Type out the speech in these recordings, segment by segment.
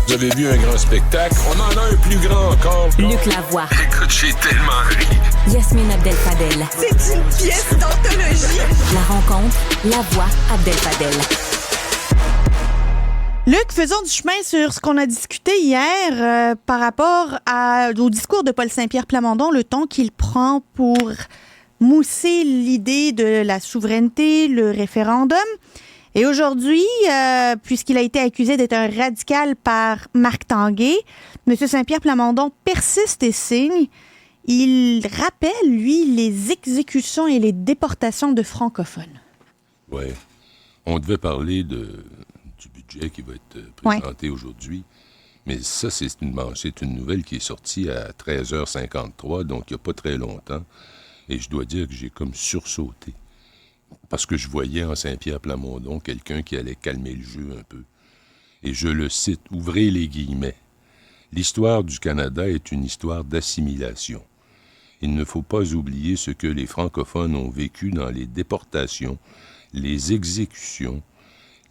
Vous avez vu un grand spectacle? On en a un plus grand encore. Luc Lavoie. Écoute, j'ai tellement ri. Yasmine Abdel-Fadel. C'est une pièce d'anthologie. La rencontre, Lavoie Abdel-Fadel. Luc, faisons du chemin sur ce qu'on a discuté hier par rapport au discours de Paul Saint-Pierre Plamondon, le ton qu'il prend pour mousser l'idée de la souveraineté, le référendum. Et aujourd'hui, puisqu'il a été accusé d'être un radical par Marc Tanguay, M. Saint-Pierre Plamondon persiste et signe. Il rappelle, lui, les exécutions et les déportations de francophones. Oui. On devait parler du budget qui va être présenté aujourd'hui. Mais ça, c'est une nouvelle qui est sortie à 13h53, donc il n'y a pas très longtemps. Et je dois dire que j'ai comme sursauté. Parce que je voyais en Saint-Pierre Plamondon quelqu'un qui allait calmer le jeu un peu. Et je le cite, ouvrez les guillemets. L'histoire du Canada est une histoire d'assimilation. Il ne faut pas oublier ce que les francophones ont vécu dans les déportations, les exécutions,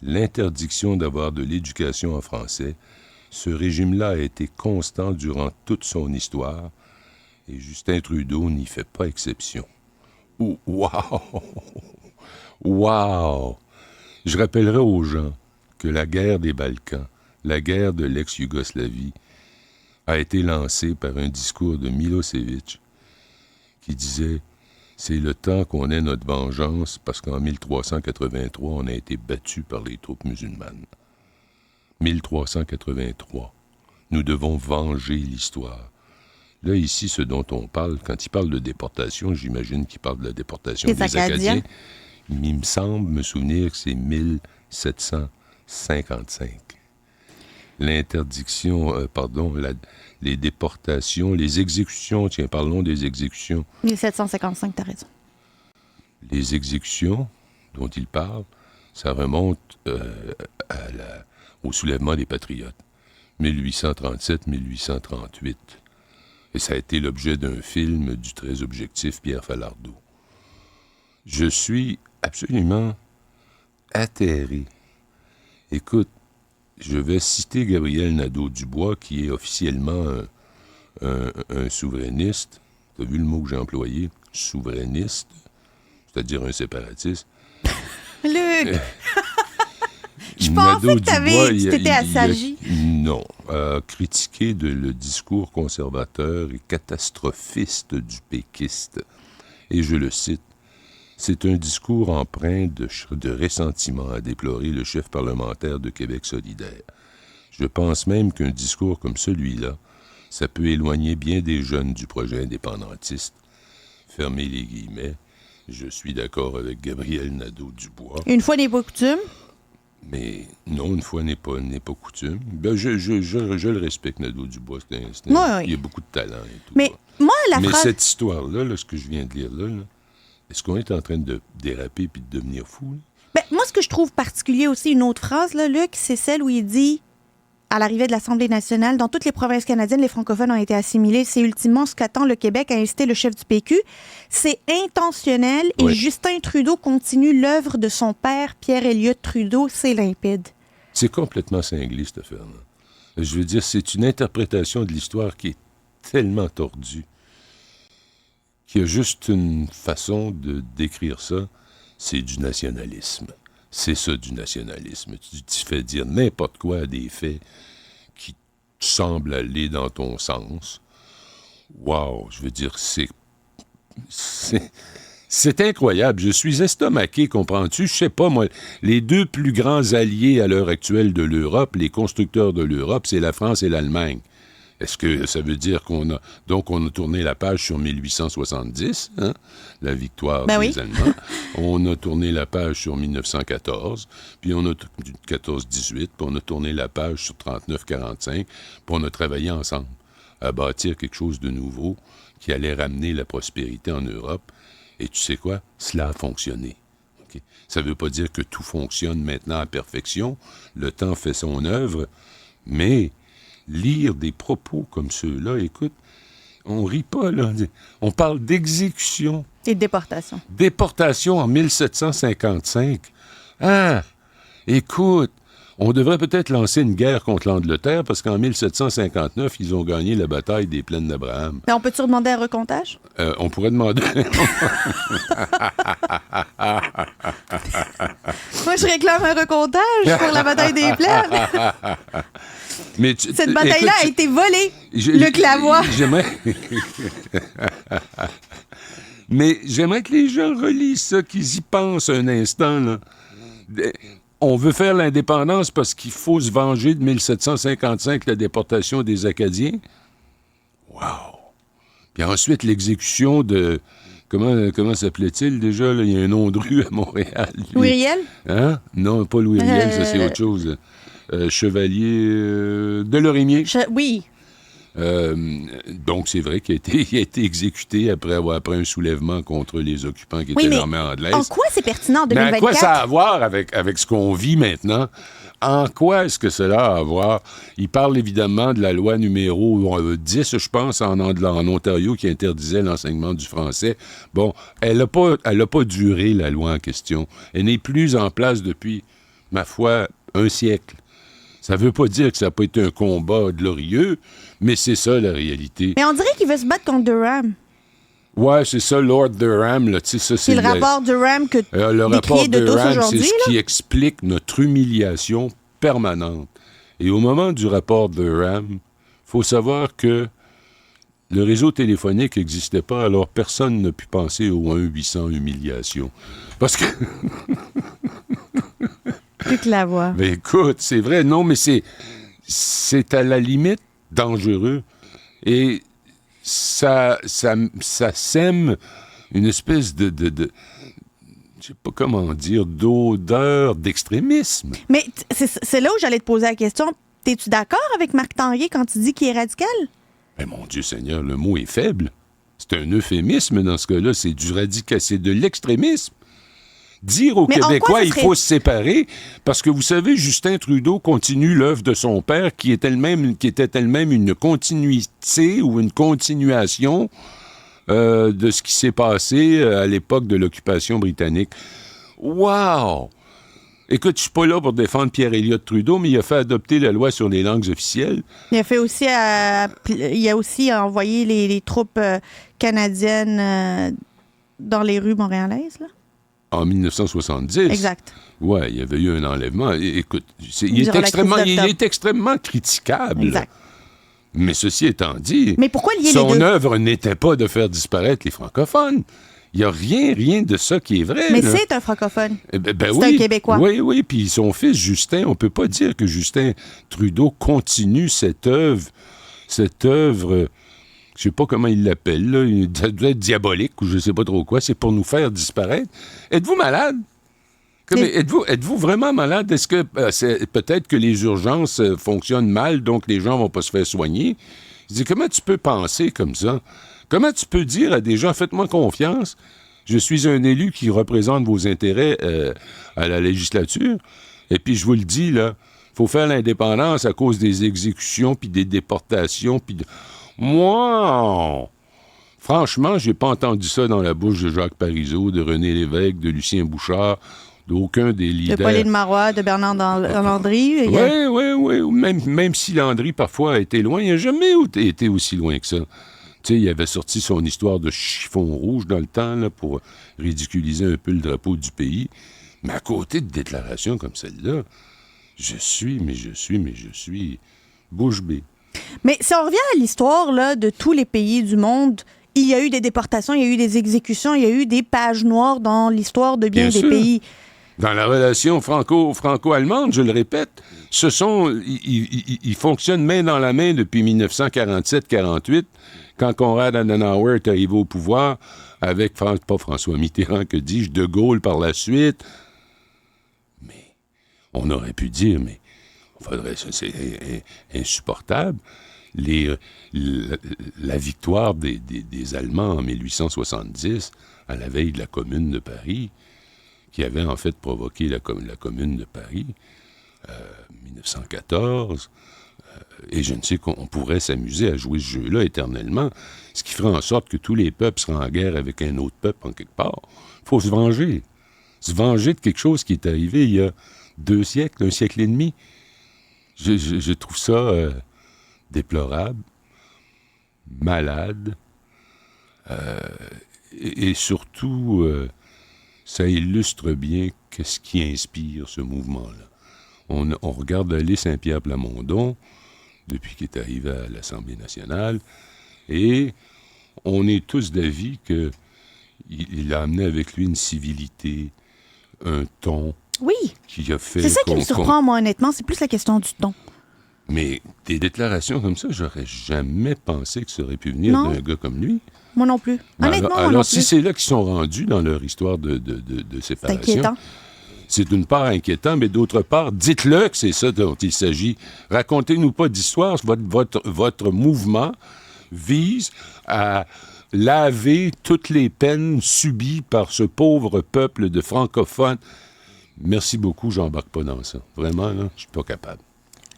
l'interdiction d'avoir de l'éducation en français. Ce régime-là a été constant durant toute son histoire et Justin Trudeau n'y fait pas exception. Oh, wow! Wow! Je rappellerai aux gens que la guerre des Balkans, la guerre de l'ex-Yougoslavie, a été lancée par un discours de Milosevic qui disait « C'est le temps qu'on ait notre vengeance parce qu'en 1383, on a été battus par les troupes musulmanes. » 1383. Nous devons venger l'histoire. Là, ici, ce dont on parle, quand il parle de déportation, j'imagine qu'il parle de la déportation des Acadiens. Il me semble me souvenir que c'est 1755. L'interdiction, les déportations, les exécutions, tiens, parlons des exécutions. 1755, t'as raison. Les exécutions dont il parle, ça remonte au soulèvement des Patriotes, 1837-1838. Et ça a été l'objet d'un film du très objectif Pierre Falardeau. Je suis absolument atterré. Écoute, je vais citer Gabriel Nadeau-Dubois, qui est officiellement un souverainiste. Tu as vu le mot que j'ai employé? Souverainiste, c'est-à-dire un séparatiste. Luc! Je pensais que tu t'étais assagi. Non. Critiquer le discours conservateur et catastrophiste du péquiste. Et je le cite. C'est un discours empreint de ressentiment, a déploré le chef parlementaire de Québec solidaire. Je pense même qu'un discours comme celui-là, ça peut éloigner bien des jeunes du projet indépendantiste. Fermez les guillemets. Je suis d'accord avec Gabriel Nadeau-Dubois. Une fois n'est pas coutume. Mais non, une fois n'est pas coutume. Ben, je le respecte, Nadeau-Dubois. Il y a beaucoup de talent et tout. Mais moi, Mais cette histoire-là, là, ce que je viens de lire là, est-ce qu'on est en train de déraper puis de devenir fou? Ben, moi, ce que je trouve particulier aussi, une autre phrase, là, Luc, c'est celle où il dit, à l'arrivée de l'Assemblée nationale, dans toutes les provinces canadiennes, les francophones ont été assimilés. C'est ultimement ce qu'attend le Québec, a incité le chef du PQ. C'est intentionnel et Justin Trudeau continue l'œuvre de son père, Pierre-Éliott Trudeau. C'est limpide. C'est complètement cinglé, cette affaire-là. Je veux dire, c'est une interprétation de l'histoire qui est tellement tordue qu'il y a juste une façon de décrire ça, c'est du nationalisme. C'est ça, du nationalisme. Tu fais dire n'importe quoi à des faits qui semblent aller dans ton sens. Wow! Je veux dire, c'est incroyable. Je suis estomaqué, comprends-tu? Je sais pas, moi, les deux plus grands alliés à l'heure actuelle de l'Europe, les constructeurs de l'Europe, c'est la France et l'Allemagne. Est-ce que ça veut dire qu'on a tourné la page sur 1870, hein, la victoire des Allemands. On a tourné la page sur 1914, puis on a 14-18, puis on a tourné la page sur 39-45, puis on a travaillé ensemble à bâtir quelque chose de nouveau qui allait ramener la prospérité en Europe. Et tu sais quoi? Cela a fonctionné. Okay? Ça ne veut pas dire que tout fonctionne maintenant à perfection. Le temps fait son œuvre, mais lire des propos comme ceux-là, écoute, on rit pas, là. On parle d'exécution. Et de déportation. Déportation en 1755. Ah! Écoute, On devrait peut-être lancer une guerre contre l'Angleterre parce qu'en 1759, ils ont gagné la bataille des plaines d'Abraham. Mais on peut-tu demander un recomptage? On pourrait demander... Moi, je réclame un recomptage pour la bataille des plaines. Mais Cette bataille-là a été volée. Le clavois. J'aimerais... Mais j'aimerais que les gens relisent ça, qu'ils y pensent un instant, là. On veut faire l'indépendance parce qu'il faut se venger de 1755, la déportation des Acadiens. Wow! Puis ensuite, l'exécution de... Comment s'appelait-il déjà? Là? Il y a un nom de rue à Montréal. Louis Riel? Hein? Non, pas Louis Riel, ça c'est autre chose. Chevalier de Lorimier. Oui. Donc, c'est vrai qu'il a été exécuté après un soulèvement contre les occupants qui étaient l'armée anglaise. En quoi c'est pertinent en 2024? Mais à quoi ça a à voir avec ce qu'on vit maintenant? En quoi est-ce que cela a à voir? Il parle évidemment de la loi numéro 10, je pense, en Ontario, qui interdisait l'enseignement du français. Bon, elle n'a pas duré, la loi en question. Elle n'est plus en place depuis, ma foi, un siècle. Ça veut pas dire que ça n'a pas été un combat glorieux, mais c'est ça, la réalité. Mais on dirait qu'il veut se battre contre Durham. Ouais, c'est ça, Lord Durham. Là, ça, c'est le rapport Durham que le rapport de tous Durham, aujourd'hui. c'est ce qui explique notre humiliation permanente. Et au moment du rapport Durham, il faut savoir que le réseau téléphonique n'existait pas, alors personne n'a pu penser au 1-800 humiliation. Parce que... Plus que la voix. Ben écoute, c'est vrai, non, mais c'est à la limite dangereux. Et ça sème une espèce de je sais pas comment dire, d'odeur d'extrémisme. Mais c'est là où j'allais te poser la question. T'es-tu d'accord avec Marc Tanguay quand il dit qu'il est radical? Ben mon Dieu Seigneur, le mot est faible. C'est un euphémisme dans ce cas-là. C'est c'est de l'extrémisme. Dire aux Québécois, il faut se séparer, parce que vous savez, Justin Trudeau continue l'œuvre de son père, qui était elle-même une continuité ou une continuation de ce qui s'est passé à l'époque de l'occupation britannique. Wow! Écoute, je suis pas là pour défendre Pierre-Éliott Trudeau, mais il a fait adopter la loi sur les langues officielles. Il a aussi envoyé les troupes canadiennes dans les rues montréalaises, là. En 1970. Exact. Oui, il y avait eu un enlèvement. Écoute, il est extrêmement critiquable. Exact. Mais ceci étant dit, mais pourquoi lier son les deux? œuvre n'était pas de faire disparaître les francophones. Il n'y a rien de ça qui est vrai. Mais là. c'est un francophone. C'est un Québécois. Oui, puis son fils Justin, on ne peut pas dire que Justin Trudeau continue cette œuvre, je sais pas comment il l'appelle, là, ça doit être diabolique ou je sais pas trop quoi, c'est pour nous faire disparaître. Êtes-vous malade? Êtes-vous vraiment malade? Est-ce que c'est peut-être que les urgences fonctionnent mal, donc les gens vont pas se faire soigner? Je dis, comment tu peux penser comme ça? Comment tu peux dire à des gens, faites-moi confiance, je suis un élu qui représente vos intérêts à la législature, et puis je vous le dis, là, faut faire l'indépendance à cause des exécutions, puis des déportations, puis... Moi, franchement, j'ai pas entendu ça dans la bouche de Jacques Parizeau, de René Lévesque, de Lucien Bouchard, d'aucun des leaders. De Pauline Marois, de Bernard Landry. Oui. Même si Landry, parfois, a été loin, il n'a jamais été aussi loin que ça. Tu sais, il avait sorti son histoire de chiffon rouge dans le temps là, pour ridiculiser un peu le drapeau du pays. Mais à côté de déclarations comme celle-là, je suis bouche bée. Mais si on revient à l'histoire là, de tous les pays du monde, il y a eu des déportations, il y a eu des exécutions, il y a eu des pages noires dans l'histoire de bien des sûr. pays. Dans la relation franco-allemande, je le répète, ils fonctionnent main dans la main depuis 1947-48, quand Konrad Adenauer est arrivé au pouvoir, avec, pas François Mitterrand, que dis-je, De Gaulle par la suite. Mais on aurait pu dire, mais c'est insupportable. La victoire des Allemands en 1870, à la veille de la Commune de Paris, qui avait en fait provoqué la Commune de Paris, 1914, et je ne sais qu'on pourrait s'amuser à jouer ce jeu-là éternellement, ce qui ferait en sorte que tous les peuples seraient en guerre avec un autre peuple en quelque part. Il faut se venger. Se venger de quelque chose qui est arrivé il y a 2 siècles, 1 siècle et demi. Je trouve ça déplorable, malade, et surtout, ça illustre bien qu'est-ce qui inspire ce mouvement-là. On regarde aller Saint-Pierre Plamondon, depuis qu'il est arrivé à l'Assemblée nationale, et on est tous d'avis qu'il a amené avec lui une civilité, un ton Oui, qui a fait... c'est ça qui me surprend, moi, honnêtement. C'est plus la question du ton. Mais des déclarations comme ça, j'aurais jamais pensé que ça aurait pu venir Non. d'un gars comme lui. Moi non plus. Honnêtement, moi non alors plus. si c'est là qu'ils sont rendus dans leur histoire de C'est séparation, inquiétant. c'est d'une part inquiétant, mais d'autre part, dites-le que c'est ça dont il s'agit. Racontez-nous pas d'histoire. Votre mouvement vise à laver toutes les peines subies par ce pauvre peuple de francophones. Merci beaucoup, j'embarque pas dans ça. Vraiment, là, je suis pas capable.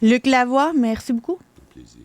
Luc Lavoie, merci beaucoup. Plaisir.